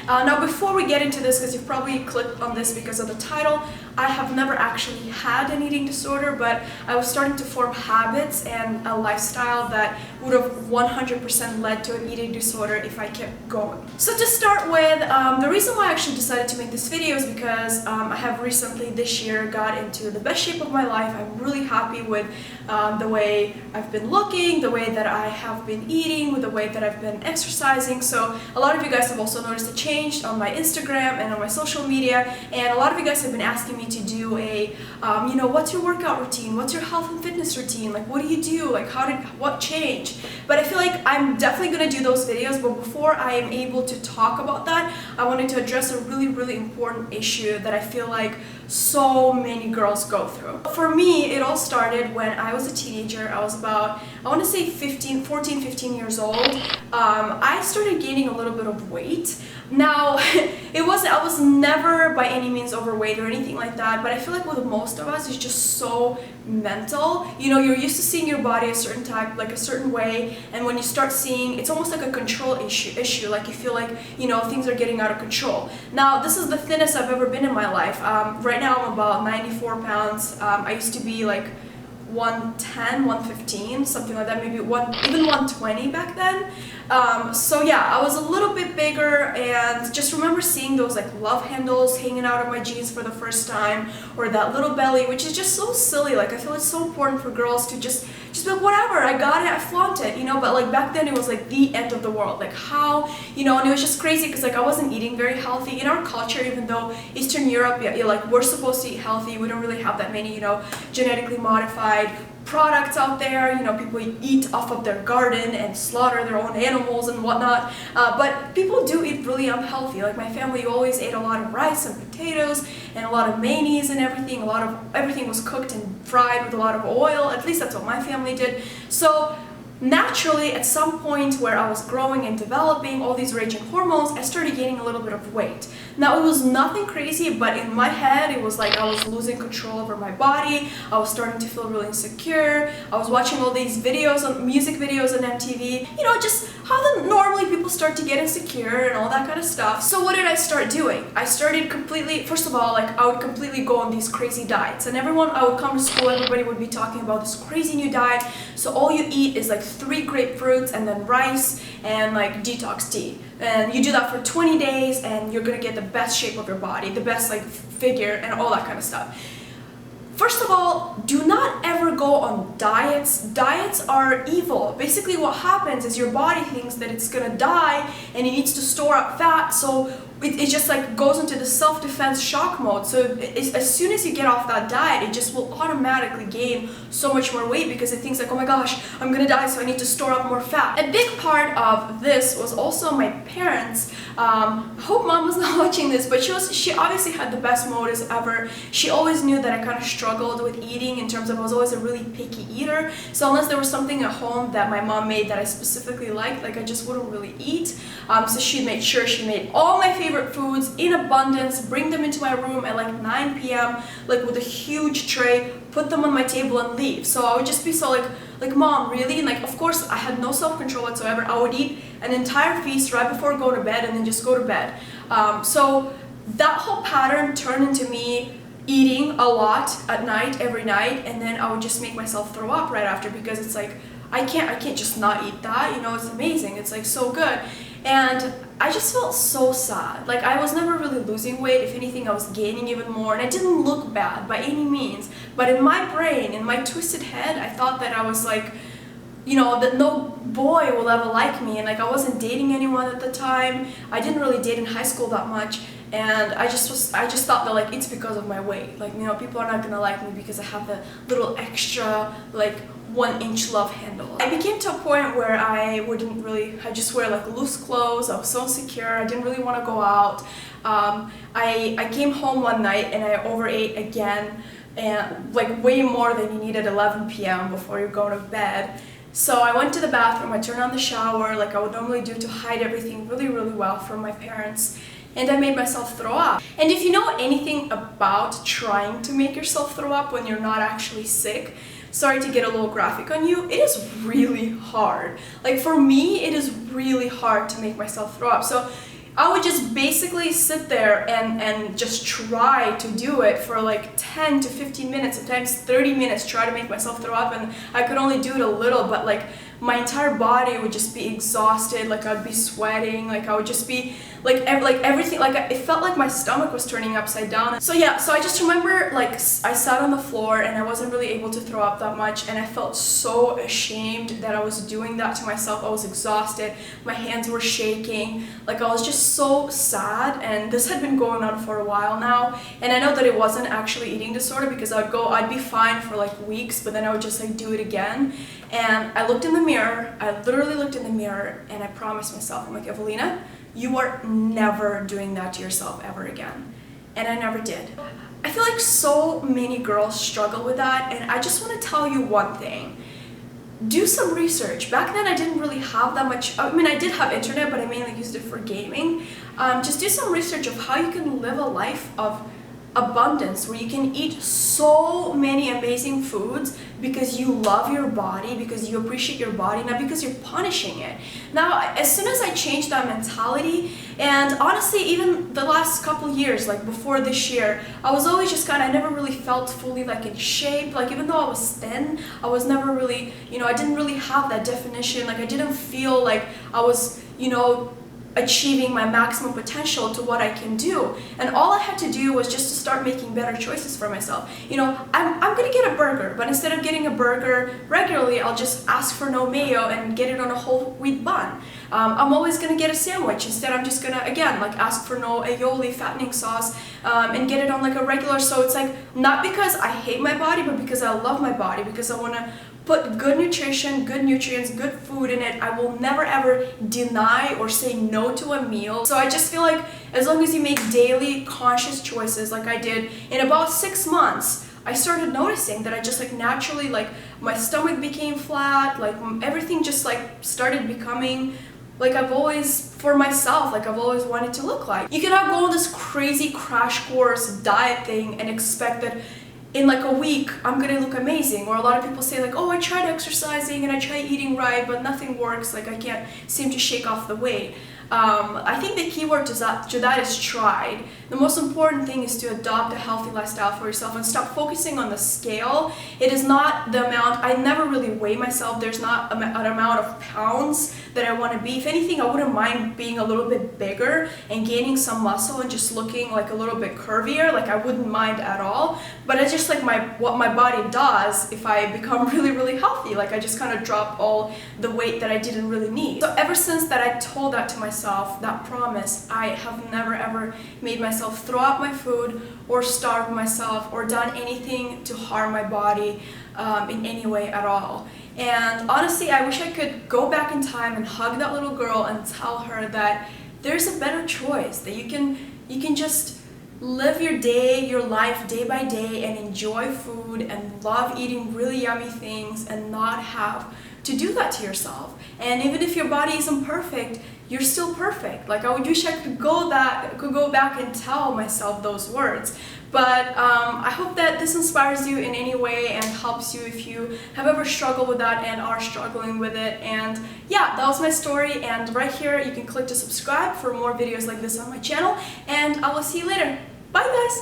Now before we get into this, because you've probably clicked on this because of the title, I have never actually had an eating disorder, but I was starting to form habits and a lifestyle that would have 100% led to an eating disorder if I kept going. So to start with, the reason why I actually decided to make this video is because I have recently this year got into the best shape of my life. I'm really happy with the way I've been looking, the way that I have been eating, with the way that I've been exercising. So a lot of you guys have also noticed a change on my Instagram and on my social media, and a lot of you guys have been asking me to do a, what's your workout routine? What's your health and fitness routine? Like, what do you do? Like, what changed? But I feel like I'm definitely going to do those videos, but before I am able to talk about that, I wanted to address a really, really important issue that I feel like so many girls go through. For me, it all started when I was a teenager. I was about, I want to say 14, 15 years old. I started gaining a little bit of weight. Now, I was never by any means overweight or anything like that, but I feel like with most of us, it's just so mental. You're used to seeing your body a certain type, like a certain way, and when you start seeing, it's almost like a control issue, like you feel like, things are getting out of control. Now, this is the thinnest I've ever been in my life. Right now, I'm about 94 pounds. I used to be like 110, 115, something like that, maybe even 120 back then. So yeah, I was a little bit bigger, and just remember seeing those like love handles hanging out of my jeans for the first time, or that little belly, which is just so silly. Like, I feel it's so important for girls to just be like, whatever, I got it, I flaunt it, but like back then it was like the end of the world. Like, how, and it was just crazy because like I wasn't eating very healthy. In our culture, even though Eastern Europe, like we're supposed to eat healthy, we don't really have that many, genetically modified products out there. People eat off of their garden and slaughter their own animals and whatnot, but people do eat really unhealthy. Like, my family always ate a lot of rice and potatoes and a lot of mayonnaise and everything. Everything was cooked and fried with a lot of oil. At least that's what my family did. So naturally, at some point where I was growing and developing all these raging hormones, I started gaining a little bit of weight. Now, it was nothing crazy, but in my head, it was like I was losing control over my body. I was starting to feel really insecure. I was watching all these music videos on MTV, just how normally people start to get insecure and all that kind of stuff. So what did I start doing? I started first of all, like, I would completely go on these crazy diets, and I would come to school, everybody would be talking about this crazy new diet. So all you eat is like 3 grapefruits and then rice and like detox tea, and you do that for 20 days and you're gonna get the best shape of your body, the best like figure and all that kind of stuff. First of all, do not ever go on diets. Diets are evil. Basically what happens is your body thinks that it's gonna die and it needs to store up fat, so it just like goes into the self-defense shock mode. So as soon as you get off that diet, it just will automatically gain so much more weight because it thinks like, oh my gosh, I'm gonna die, so I need to store up more fat. A big part of this was also my parents. I hope mom was not watching this, but she obviously had the best motives ever. She always knew that I kind of struggled with eating in terms of I was always a really picky eater. So unless there was something at home that my mom made that I specifically liked, like I just wouldn't really eat. So she made sure she made all my favorite foods in abundance, bring them into my room at like 9 p.m. like with a huge tray, put them on my table and leave. So I would just be so like mom, really? And like, of course, I had no self-control whatsoever. I would eat an entire feast right before I go to bed and then just go to bed. So that whole pattern turned into me eating a lot at night, every night, and then I would just make myself throw up right after because it's like, I can't just not eat that, it's amazing, it's like so good. And I just felt so sad. Like, I was never really losing weight. If anything, I was gaining even more, and I didn't look bad by any means. But in my brain, in my twisted head, I thought that I was like, that no boy will ever like me, and like I wasn't dating anyone at the time. I didn't really date in high school that much, and I just thought that like it's because of my weight. Like, people are not gonna like me because I have the little extra like 1-inch love handle. I became to a point where I just wear like loose clothes. I was so insecure. I didn't really want to go out. I came home one night and I overate again, and like way more than you need at 11 p.m. before you go to bed. So I went to the bathroom, I turned on the shower like I would normally do to hide everything really, really well from my parents, and I made myself throw up. And if you know anything about trying to make yourself throw up when you're not actually sick, sorry to get a little graphic on you, it is really hard. Like, for me, it is really hard to make myself throw up. So I would just basically sit there and just try to do it for like 10 to 15 minutes, sometimes 30 minutes, try to make myself throw up, and I could only do it a little, but like my entire body would just be exhausted, like I'd be sweating, like I would just be like everything, like it felt like my stomach was turning upside down. So yeah, so I just remember like I sat on the floor and I wasn't really able to throw up that much, and I felt so ashamed that I was doing that to myself. I was exhausted, my hands were shaking, like I was just so sad, and this had been going on for a while now, and I know that it wasn't actually eating disorder because I'd be fine for like weeks, but then I would just like do it again. And I looked in the mirror, I literally looked in the mirror, and I promised myself, I'm like, Evelina, you are never doing that to yourself ever again. And I never did. I feel like so many girls struggle with that, and I just want to tell you one thing. Do some research. Back then I didn't really have that much, I mean I did have internet, but I mainly used it for gaming. Just do some research of how you can live a life of abundance, where you can eat so many amazing foods because you love your body, because you appreciate your body, not because you're punishing it. Now, as soon as I changed that mentality, and honestly even the last couple years, like before this year, I was always just I never really felt fully like in shape. Like even though I was thin, I was never really, I didn't really have that definition. Like I didn't feel like I was, achieving my maximum potential to what I can do. And all I had to do was just to start making better choices for myself. I'm gonna get a burger, but instead of getting a burger regularly, I'll just ask for no mayo and get it on a whole wheat bun. I'm always gonna get a sandwich. Instead, I'm just gonna, again, like ask for no aioli fattening sauce and get it on like a regular. So it's like, not because I hate my body, but because I love my body, because I wanna put good nutrition, good nutrients, good food in it. I will never ever deny or say no to a meal. So I just feel like as long as you make daily conscious choices like I did, in about 6 months, I started noticing that I just like naturally, like my stomach became flat, like everything just like started becoming like I've always, for myself, like I've always wanted to look like. You cannot go on this crazy crash course diet thing and expect that in like a week I'm gonna look amazing. Or a lot of people say like, oh, I tried exercising and I tried eating right, but nothing works, like I can't seem to shake off the weight. I think the key word to that is tried. The most important thing is to adopt a healthy lifestyle for yourself and stop focusing on the scale. It is not the amount, I never really weigh myself. There's not an amount of pounds that I want to be. If anything, I wouldn't mind being a little bit bigger and gaining some muscle and just looking like a little bit curvier. Like I wouldn't mind at all. But it's just like what my body does if I become really, really healthy. Like I just kind of drop all the weight that I didn't really need. So ever since that I told that to myself, that promise, I have never ever made myself throw out my food or starve myself or done anything to harm my body in any way at all. And honestly, I wish I could go back in time and hug that little girl and tell her that there's a better choice, that you can just live your day, your life day by day and enjoy food and love eating really yummy things and not have to do that to yourself. And even if your body isn't perfect, you're still perfect. Like I would wish I could go back and tell myself those words. But I hope that this inspires you in any way and helps you if you have ever struggled with that and are struggling with it. And yeah, that was my story. And right here, you can click to subscribe for more videos like this on my channel. And I will see you later. Bye guys!